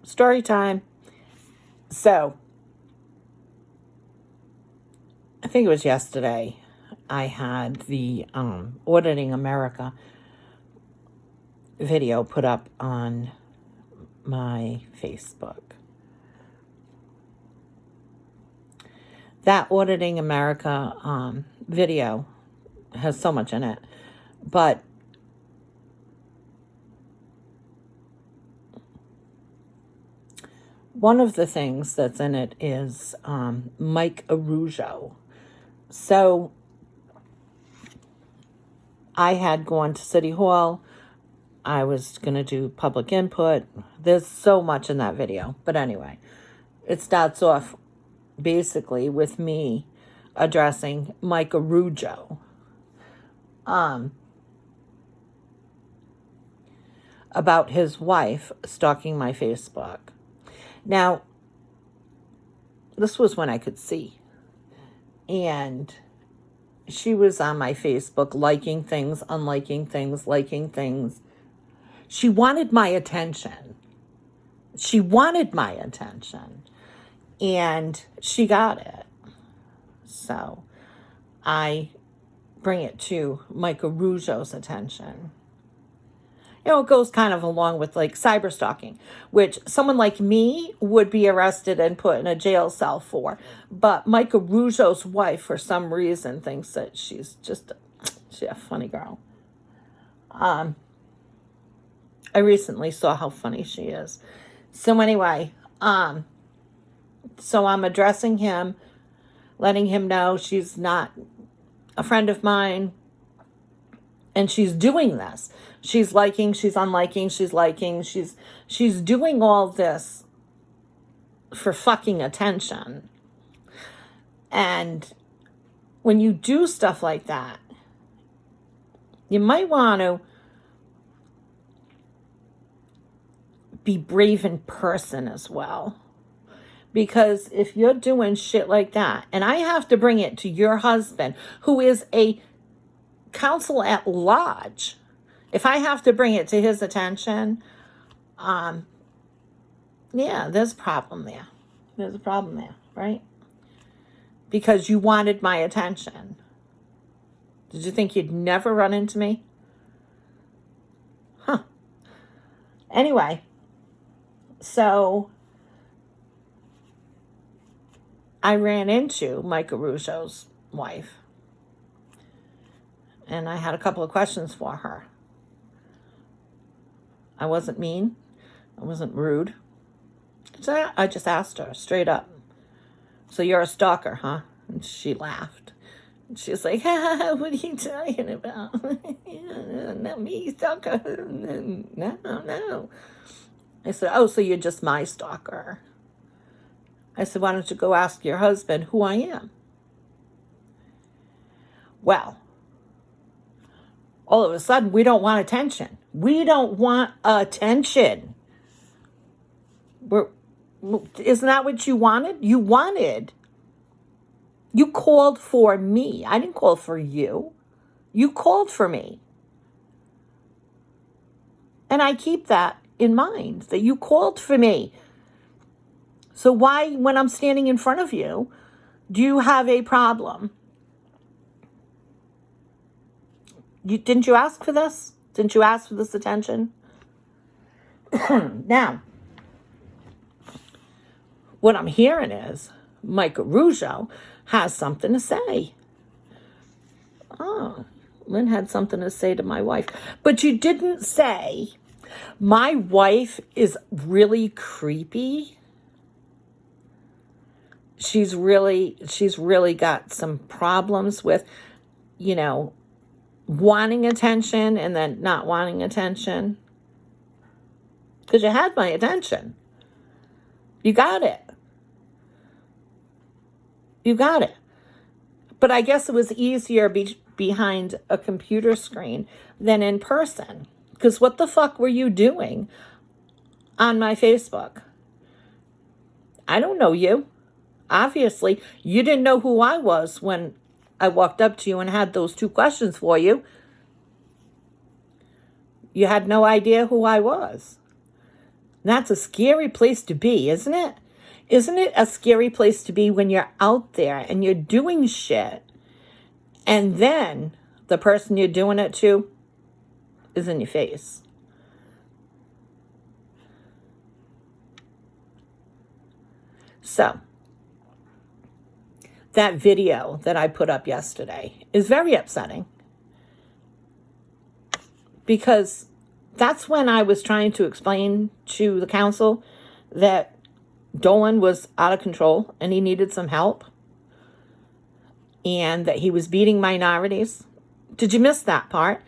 story time. So, I think it was yesterday, I had the Auditing America video put up on my Facebook. That Auditing America video has so much in it, but one of the things that's in it is Mike Araujo. So I had gone to City Hall. I was going to do public input. There's so much in that video. But anyway, it starts off basically with me addressing Mike Araujo. About his wife stalking my Facebook. Now, this was when I could see. And she was on my Facebook liking things, unliking things, liking things. She wanted my attention. She wanted my attention. And she got it. So I bring it to Mike Araujo's attention. You know, it goes kind of along with like cyber stalking, which someone like me would be arrested and put in a jail cell for. But Mike Araujo's wife, for some reason, thinks that she's a funny girl. I recently saw how funny she is. So anyway, so I'm addressing him, letting him know she's not a friend of mine. And she's doing this. She's liking, she's unliking, she's liking, she's doing all this for fucking attention. And when you do stuff like that, you might want to be brave in person as well. Because if you're doing shit like that, and I have to bring it to your husband, who is a counsel at large, if I have to bring it to his attention, yeah, there's a problem there. There's a problem there, right? Because you wanted my attention. Did you think you'd never run into me? Huh. Anyway, so I ran into Mike Araujo's wife. And I had a couple of questions for her. I wasn't mean. I wasn't rude. So I just asked her straight up. So you're a stalker, huh? And she laughed. And she's like, what are you talking about? Not me, stalker. No. I said, oh, so you're just my stalker. I said, why don't you go ask your husband who I am? Well, all of a sudden, we don't want attention. We don't want attention. Isn't that what you wanted? You called for me. I didn't call for you. You called for me. And I keep that in mind, that you called for me. So why, when I'm standing in front of you, do you have a problem? Didn't you ask for this? Didn't you ask for this attention? Now, what I'm hearing is Mike Araujo has something to say. Oh, Lynn had something to say to my wife. But you didn't say, my wife is really creepy. She's really got some problems with, wanting attention and then not wanting attention. Because you had my attention. You got it. But I guess it was easier behind a computer screen than in person. Because what the fuck were you doing on my Facebook? I don't know you. Obviously, you didn't know who I was when I walked up to you and had those 2 questions for you. You had no idea who I was. And that's a scary place to be, isn't it? Isn't it a scary place to be when you're out there and you're doing shit, and then the person you're doing it to is in your face? So, that video that I put up yesterday is very upsetting, because that's when I was trying to explain to the council that Dolan was out of control and he needed some help, and that he was beating minorities. Did you miss that part?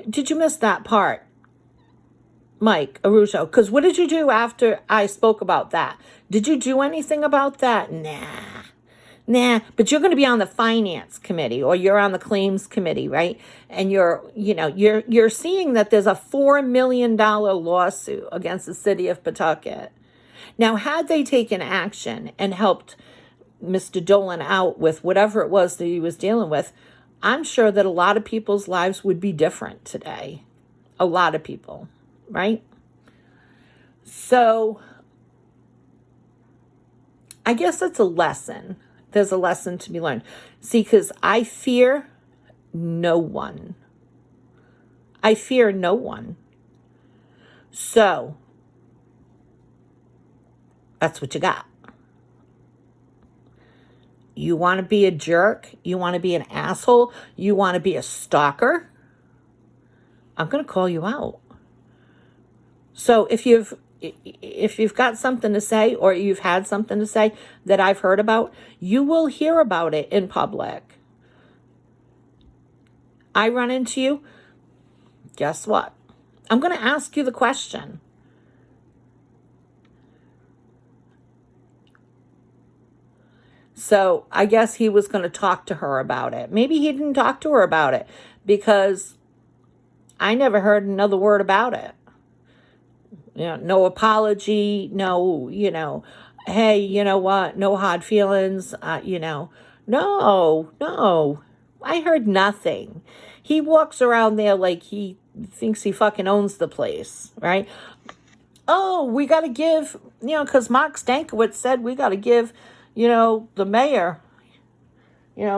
Did you miss that part, Mike Araujo? Because what did you do after I spoke about that? Did you do anything about that? Nah, but you're going to be on the finance committee, or you're on the claims committee, right? And you're seeing that there's a $4 million lawsuit against the city of Pawtucket. Now, had they taken action and helped Mr. Dolan out with whatever it was that he was dealing with, I'm sure that a lot of people's lives would be different today. A lot of people, right? So, I guess it's a lesson. There's a lesson to be learned. See, because I fear no one. I fear no one. So, that's what you got. You want to be a jerk? You want to be an asshole? You want to be a stalker? I'm going to call you out. So if you've got something to say, or you've had something to say that I've heard about, you will hear about it in public. I run into you, guess what? I'm going to ask you the question. So I guess he was going to talk to her about it. Maybe he didn't talk to her about it, because I never heard another word about it. No apology, no, hey, you know what, no hard feelings, no, I heard nothing. He walks around there like he thinks he fucking owns the place, right? Oh, we got to give, because Mark Stankiewicz said we got to give, the mayor,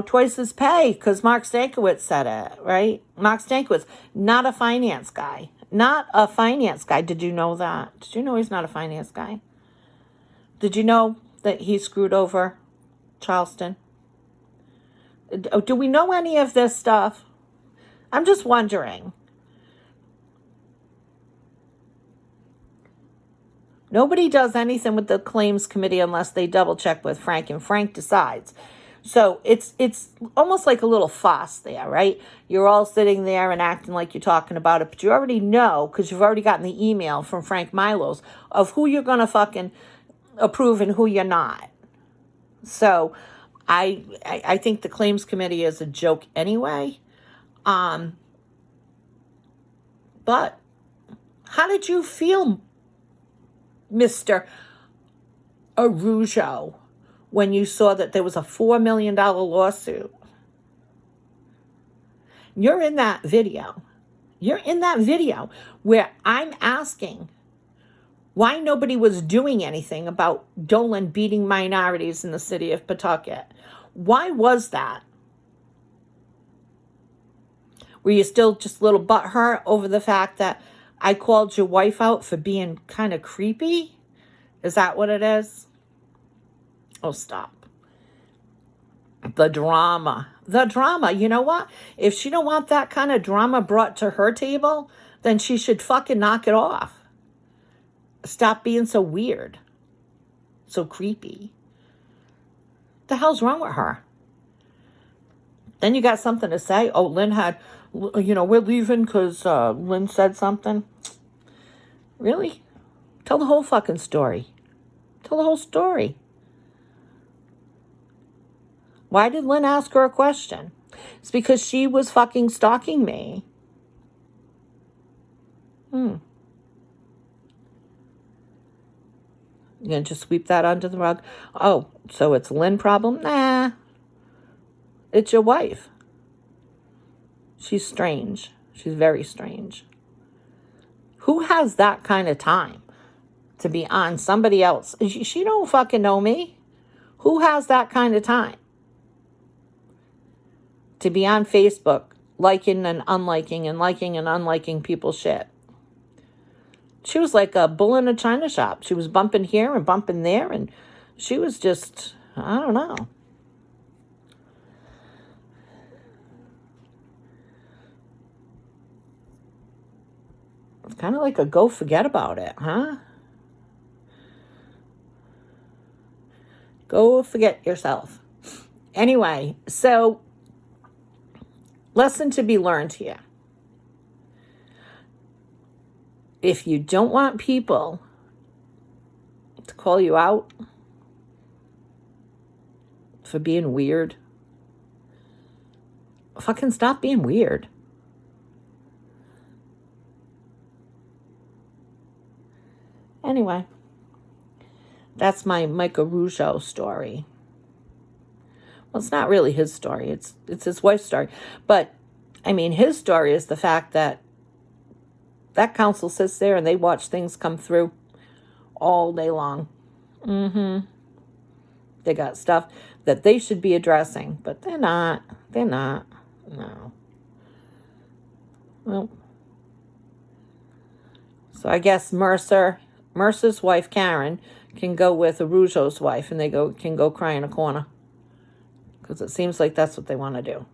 twice his pay, because Mark Stankiewicz said it, right? Mark Stankiewicz, not a finance guy. Not a finance guy. Did you know that? Did you know he's not a finance guy? Did you know that he screwed over Charleston? Do we know any of this stuff? I'm just wondering. Nobody does anything with the claims committee unless they double check with Frank, and Frank decides. So it's almost like a little fuss there, right? You're all sitting there and acting like you're talking about it, but you already know, because you've already gotten the email from Frank Milos of who you're going to fucking approve and who you're not. So I think the claims committee is a joke anyway. But how did you feel, Mr. Araujo, when you saw that there was a $4 million lawsuit? You're in that video. You're in that video where I'm asking why nobody was doing anything about Dolan beating minorities in the city of Pawtucket. Why was that? Were you still just a little butthurt over the fact that I called your wife out for being kind of creepy? Is that what it is? Oh, stop. The drama. You know what? If she don't want that kind of drama brought to her table, then she should fucking knock it off. Stop being so weird. So creepy. What the hell's wrong with her? Then you got something to say. Oh, Lynn had, we're leaving because Lynn said something. Really? Tell the whole fucking story. Tell the whole story. Why did Lynn ask her a question? It's because she was fucking stalking me. You gonna just sweep that under the rug? Oh, so it's a Lynn problem? Nah. It's your wife. She's strange. She's very strange. Who has that kind of time to be on somebody else. She don't fucking know me. Who has that kind of time to be on Facebook liking and unliking and liking and unliking people's shit? She was like a bull in a china shop. She was bumping here and bumping there, and she was just, I don't know. It's kind of like a go forget about it, huh? Go forget yourself. Anyway, so lesson to be learned here. If you don't want people to call you out for being weird, fucking stop being weird. Anyway, that's my Araujo story. Well, it's not really his story. It's his wife's story. But, I mean, his story is the fact that that council sits there and they watch things come through all day long. They got stuff that they should be addressing, but they're not. They're not. No. Well, so I guess Mercer's wife, Karen, can go with Araujo's wife, and they can go cry in a corner. Because it seems like that's what they want to do.